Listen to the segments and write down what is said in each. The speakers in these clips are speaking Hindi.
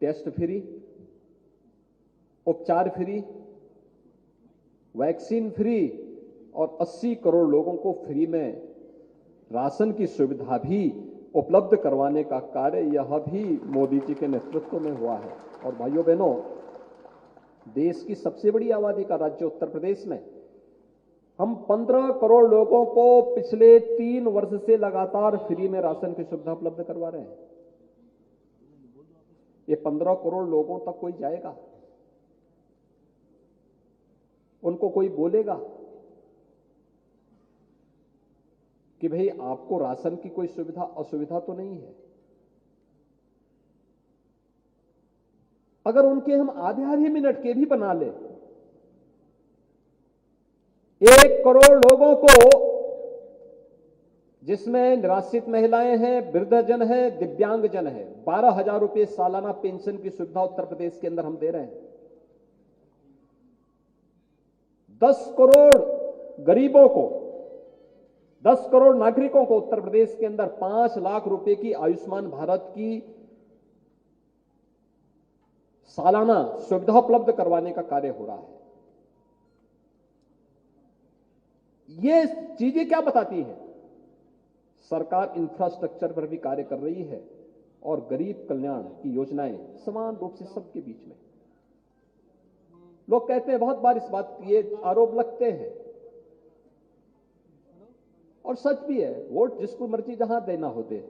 टेस्ट फ्री, उपचार फ्री, वैक्सीन फ्री और 80 करोड़ लोगों को फ्री में राशन की सुविधा भी उपलब्ध करवाने का कार्य यह भी मोदी जी के नेतृत्व में हुआ है। और भाइयों बहनों, देश की सबसे बड़ी आबादी का राज्य उत्तर प्रदेश में हम 15 करोड़ लोगों को पिछले 3 वर्ष से लगातार फ्री में राशन की सुविधा उपलब्ध करवा रहे हैं। ये 15 करोड़ लोगों तक कोई जाएगा, उनको कोई बोलेगा कि भाई आपको राशन की कोई सुविधा असुविधा तो नहीं है। अगर उनके हम आधे मिनट के भी बना ले, 1 करोड़ लोगों को, जिसमें निराश्रित महिलाएं हैं, वृद्धजन हैं, दिव्यांगजन हैं, 12,000 रुपए सालाना पेंशन की सुविधा उत्तर प्रदेश के अंदर हम दे रहे हैं। 10 करोड़ गरीबों को, 10 करोड़ नागरिकों को उत्तर प्रदेश के अंदर 5 लाख रुपए की आयुष्मान भारत की सालाना सुविधा उपलब्ध करवाने का कार्य हो रहा है। ये चीजें क्या बताती हैं? सरकार इंफ्रास्ट्रक्चर पर भी कार्य कर रही है और गरीब कल्याण की योजनाएं समान रूप से सबके बीच में। लोग कहते हैं, बहुत बार इस बात के आरोप लगते हैं और सच भी है, वोट जिसको मर्जी जहां देना होते,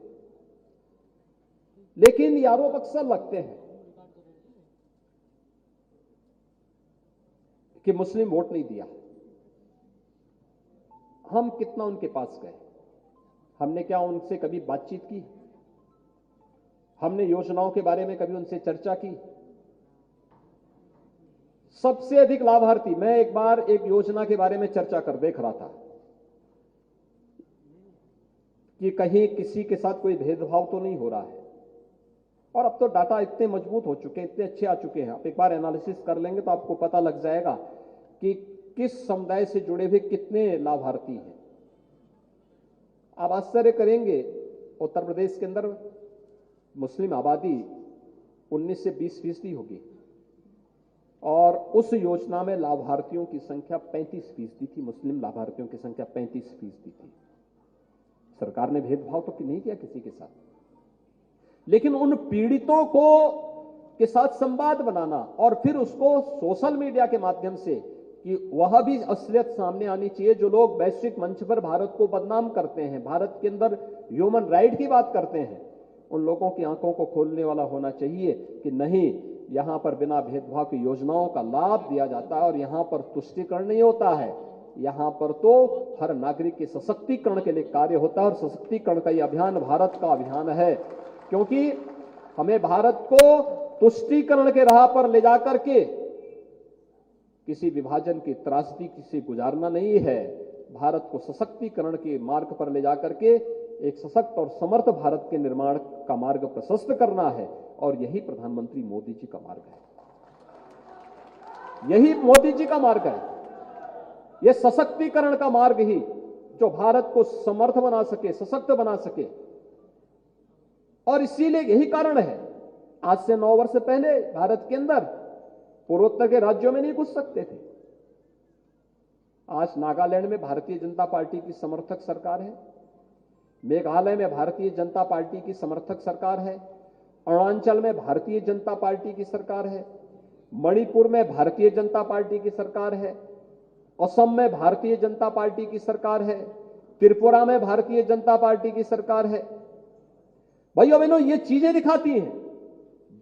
लेकिन ये आरोप अक्सर लगते हैं कि मुस्लिम वोट नहीं दिया। हम कितना उनके पास गए? हमने क्या उनसे कभी बातचीत की? हमने योजनाओं के बारे में कभी उनसे चर्चा की? सबसे अधिक लाभार्थी, मैं एक बार एक योजना के बारे में चर्चा कर देख रहा था कि कहीं किसी के साथ कोई भेदभाव तो नहीं हो रहा है। और अब तो डाटा इतने मजबूत हो चुके हैं, इतने अच्छे आ चुके हैं, आप एक बार एनालिसिस कर लेंगे तो आपको पता लग जाएगा कि किस समुदाय से जुड़े हुए कितने लाभार्थी हैं। आप आश्चर्य करेंगे, उत्तर प्रदेश के अंदर मुस्लिम आबादी 19 से 20% होगी और उस योजना में लाभार्थियों की संख्या 35% थी। मुस्लिम लाभार्थियों की संख्या 35% थी। सरकार ने भेदभाव तो नहीं किया किसी के साथ, लेकिन उन पीड़ितों को के साथ संवाद बनाना और फिर उसको सोशल मीडिया के माध्यम से कि वह भी असलियत सामने आनी चाहिए। जो लोग वैश्विक मंच पर भारत को बदनाम करते हैं, भारत के अंदर ह्यूमन राइट की बात करते हैं, उन लोगों की आंखों को खोलने वाला होना चाहिए कि नहीं, यहां पर बिना भेदभाव की योजनाओं का लाभ दिया जाता है और यहां पर तुष्टीकरण नहीं होता है। यहां पर तो हर नागरिक के सशक्तिकरण के लिए कार्य होता है और सशक्तिकरण का यह अभियान भारत का अभियान है, क्योंकि हमें भारत को तुष्टीकरण के राह पर ले जाकर के किसी विभाजन की त्रासदी से गुजारना नहीं है। भारत को सशक्तिकरण के मार्ग पर ले जाकर के एक सशक्त और समर्थ भारत के निर्माण का मार्ग प्रशस्त करना है और यही प्रधानमंत्री मोदी जी का मार्ग है। यही मोदी जी का मार्ग है। यह सशक्तिकरण का मार्ग ही जो भारत को समर्थ बना सके, सशक्त बना सके। और इसीलिए यही कारण है, आज से 9 वर्ष पहले भारत के अंदर पूर्वोत्तर के राज्यों में नहीं घुस सकते थे। आज नागालैंड में भारतीय जनता पार्टी की समर्थक सरकार है, मेघालय में भारतीय जनता पार्टी की समर्थक सरकार है, अरुणाचल में भारतीय जनता पार्टी की सरकार है, मणिपुर में भारतीय जनता पार्टी की सरकार है, असम में भारतीय जनता पार्टी की सरकार है, त्रिपुरा में भारतीय जनता पार्टी की सरकार है। भाइयों बहनों, ये चीजें दिखाती हैं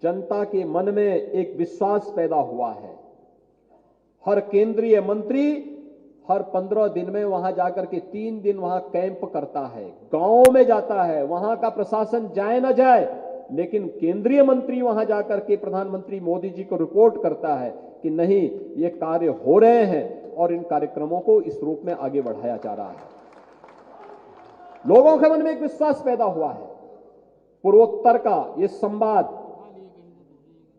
जनता के मन में एक विश्वास पैदा हुआ है। हर केंद्रीय मंत्री हर 15 दिन में वहां जाकर के 3 दिन वहां कैंप करता है, गांवों में जाता है। वहां का प्रशासन जाए ना जाए, लेकिन केंद्रीय मंत्री वहां जाकर के प्रधानमंत्री मोदी जी को रिपोर्ट करता है कि नहीं, ये कार्य हो रहे हैं और इन कार्यक्रमों को इस रूप में आगे बढ़ाया जा रहा है। लोगों के मन में एक विश्वास पैदा हुआ है। पूर्वोत्तर का ये संवाद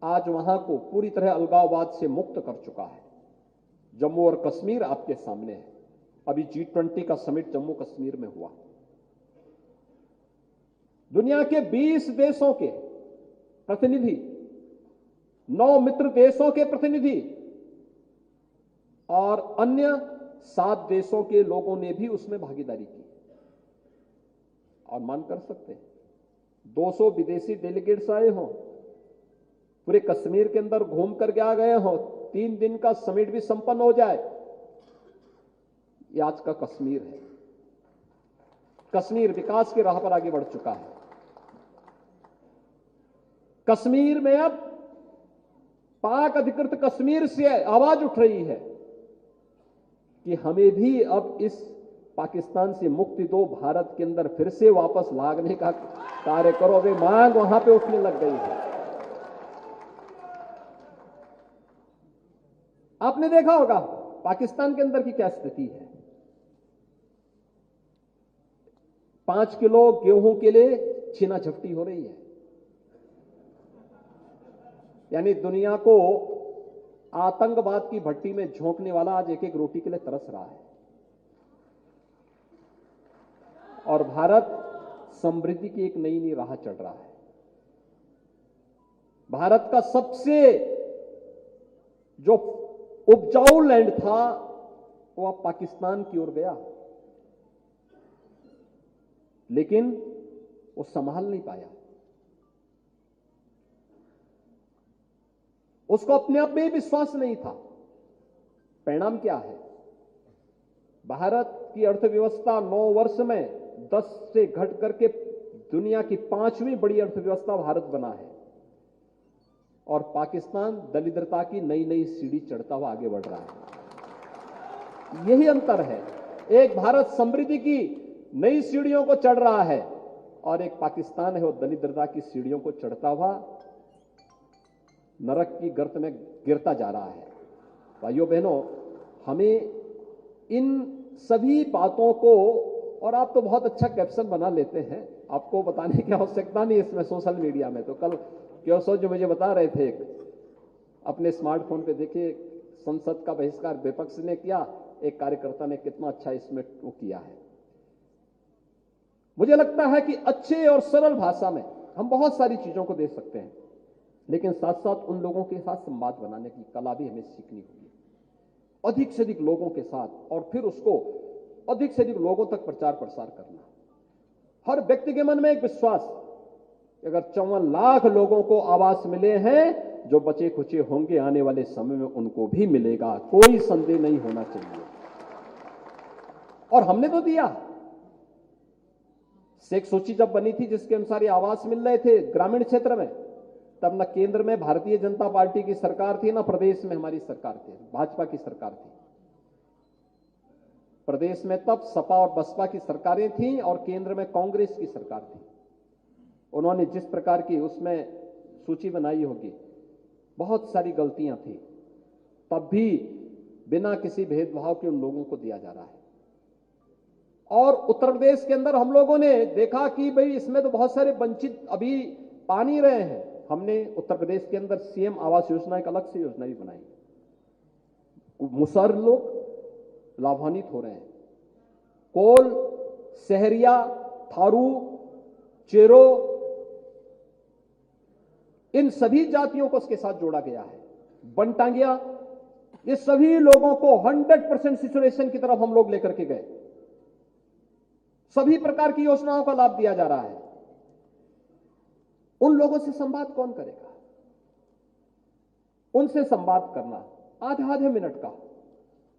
आज वहां को पूरी तरह अलगाववाद से मुक्त कर चुका है। जम्मू और कश्मीर आपके सामने है। अभी G20 का समिट जम्मू कश्मीर में हुआ। दुनिया के 20 देशों के प्रतिनिधि 9 मित्र देशों के प्रतिनिधि और अन्य 7 देशों के लोगों ने भी उसमें भागीदारी की। और मान कर सकते हैं 200 विदेशी डेलीगेट्स आए हों, पूरे कश्मीर के अंदर घूम करके आ गए हों, 3 दिन का समिट भी संपन्न हो जाए। ये आज का कश्मीर है। कश्मीर विकास की राह पर आगे बढ़ चुका है। कश्मीर में अब पाक अधिकृत कश्मीर से आवाज उठ रही है कि हमें भी अब इस पाकिस्तान से मुक्ति दो, भारत के अंदर फिर से वापस लागने का कार्य करो। वे मांग वहां पे उठने लग गई है। आपने देखा होगा पाकिस्तान के अंदर की क्या स्थिति है। 5 किलो गेहूं के लिए छीना झपटी हो रही है। यानी दुनिया को आतंकवाद की भट्टी में झोंकने वाला आज एक एक रोटी के लिए तरस रहा है। और भारत समृद्धि की एक नई नई राह चढ़ रहा है। भारत का सबसे जो उपजाऊ लैंड था वो अब पाकिस्तान की ओर गया, लेकिन वो संभाल नहीं पाया। उसको अपने आप में विश्वास नहीं था। परिणाम क्या है? भारत की अर्थव्यवस्था 9 वर्ष में 10 से घट करके दुनिया की 5वीं बड़ी अर्थव्यवस्था भारत बना है। और पाकिस्तान दरिद्रता की नई नई सीढ़ी चढ़ता हुआ आगे बढ़ रहा है। यही अंतर है। एक भारत समृद्धि की नई सीढ़ियों को चढ़ रहा है और एक पाकिस्तान है वो दरिद्रता की सीढ़ियों को चढ़ता हुआ नरक की गर्त में गिरता जा रहा है। भाइयों बहनों, हमें इन सभी बातों को, और आप तो बहुत अच्छा कैप्शन बना लेते हैं, आपको बताने की आवश्यकता नहीं इसमें सोशल मीडिया में। तो कल क्यों जो मुझे बता रहे थे अपने स्मार्टफोन पे, देखिए संसद का बहिष्कार विपक्ष ने किया, एक कार्यकर्ता ने कितना अच्छा इसमें वो किया है। मुझे लगता है कि अच्छे और सरल भाषा में हम बहुत सारी चीजों को दे सकते हैं, लेकिन साथ साथ उन लोगों के साथ संवाद बनाने की कला भी हमें सीखनी होगी। अधिक से अधिक लोगों के साथ, और फिर उसको अधिक से अधिक लोगों तक प्रचार प्रसार करना। हर व्यक्ति के मन में एक विश्वास, अगर 54 लाख लोगों को आवास मिले हैं, जो बचे खुचे होंगे आने वाले समय में उनको भी मिलेगा, कोई संदेह नहीं होना चाहिए। और हमने तो दिया। शेख सूची जब बनी थी जिसके अनुसार ये आवास मिल रहे थे ग्रामीण क्षेत्र में, तब न केंद्र में भारतीय जनता पार्टी की सरकार थी, न प्रदेश में हमारी सरकार थी, भाजपा की सरकार थी। प्रदेश में तब सपा और बसपा की सरकारें थीं और केंद्र में कांग्रेस की सरकार थी। उन्होंने जिस प्रकार की उसमें सूची बनाई होगी, बहुत सारी गलतियां थी, तब भी बिना किसी भेदभाव के उन लोगों को दिया जा रहा है। और उत्तर प्रदेश के अंदर हम लोगों ने देखा कि भाई इसमें तो बहुत सारे वंचित अभी पा नहीं रहे हैं। हमने उत्तर प्रदेश के अंदर सीएम आवास योजना एक अलग से योजना भी बनाई। मुसहर लोग लाभान्वित हो रहे हैं। कोल, सहरिया, थारू, चेरो, इन सभी जातियों को उसके साथ जोड़ा गया है। बनटांगिया, ये सभी लोगों को 100% सिचुएशन की तरफ हम लोग लेकर के गए। सभी प्रकार की योजनाओं का लाभ दिया जा रहा है। उन लोगों से संवाद कौन करेगा? उनसे संवाद करना, आधे आधे मिनट का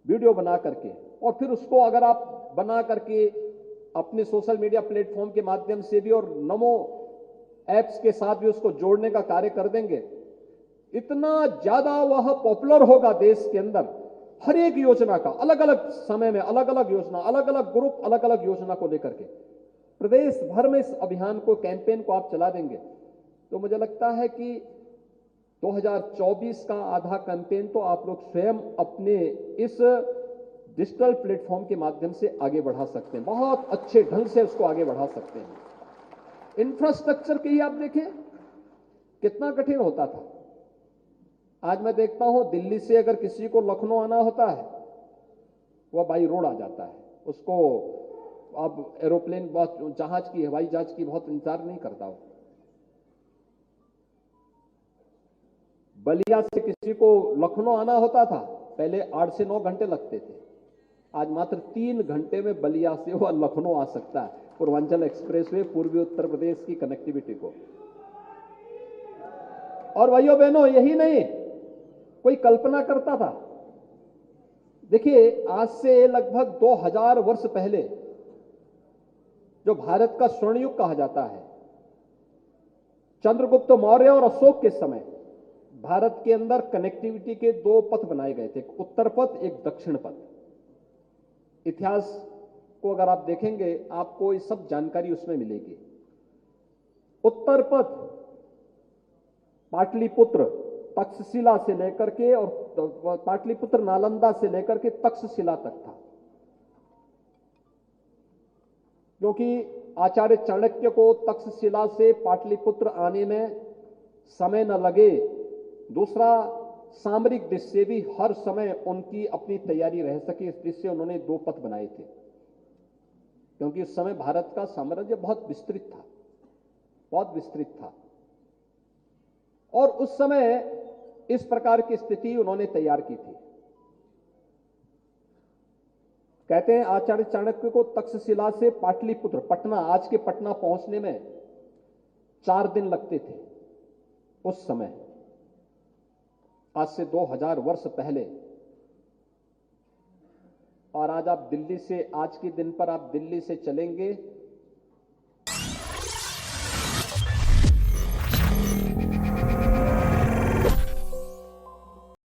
वीडियो बना करके, और फिर उसको अगर आप बना करके अपने सोशल मीडिया प्लेटफॉर्म के माध्यम से भी और नमो ऐप्स के साथ भी उसको जोड़ने का कार्य कर देंगे, इतना ज्यादा वह पॉपुलर होगा देश के अंदर। हर एक योजना का अलग अलग समय में अलग अलग योजना, अलग अलग ग्रुप, अलग अलग योजना को लेकर के प्रदेश भर में इस अभियान को, कैंपेन को आप चला देंगे, तो मुझे लगता है कि 2024 का आधा कैंपेन तो आप लोग स्वयं अपने इस डिजिटल प्लेटफॉर्म के माध्यम से आगे बढ़ा सकते हैं। बहुत अच्छे ढंग से उसको आगे बढ़ा सकते हैं। इंफ्रास्ट्रक्चर के ही आप देखें कितना कठिन होता था। आज मैं देखता हूं दिल्ली से अगर किसी को लखनऊ आना होता है, वह बाई रोड आ जाता है। उसको अब एरोप्लेन, जहाज की, हवाई जहाज की बहुत इंतजार नहीं करता हो। बलिया से किसी को लखनऊ आना होता था, पहले 8 से 9 घंटे लगते थे। आज मात्र 3 घंटे में बलिया से वह लखनऊ आ सकता है, पूर्वांचल एक्सप्रेसवे, पूर्वी उत्तर प्रदेश की कनेक्टिविटी को। और भाइयों बहनों, यही नहीं, कोई कल्पना करता था? देखिए, आज से लगभग 2000 वर्ष पहले, जो भारत का स्वर्ण युग कहा जाता है, चंद्रगुप्त मौर्य और अशोक के समय भारत के अंदर कनेक्टिविटी के 2 पथ बनाए गए थे, एक उत्तर पथ, एक दक्षिण पथ। इतिहास को अगर आप देखेंगे, आपको ये सब जानकारी उसमें मिलेगी। उत्तर पथ पाटलिपुत्र, तक्षशिला से लेकर के, और पाटलिपुत्र नालंदा से लेकर के तक्षशिला तक था, क्योंकि आचार्य चाणक्य को तक्षशिला से पाटलिपुत्र आने में समय न लगे। दूसरा, सामरिक दृष्टि से भी हर समय उनकी अपनी तैयारी रह सके, इस दृष्टि से उन्होंने 2 पथ बनाए थे, क्योंकि उस समय भारत का साम्राज्य बहुत विस्तृत था, बहुत विस्तृत था। और उस समय इस प्रकार की स्थिति उन्होंने तैयार की थी। कहते हैं आचार्य चाणक्य को तक्षशिला से पाटलिपुत्र, पटना, आज के पटना पहुंचने में 4 दिन लगते थे उस समय, आज से 2000 वर्ष पहले। और आज आप दिल्ली से, आज के दिन पर आप दिल्ली से चलेंगे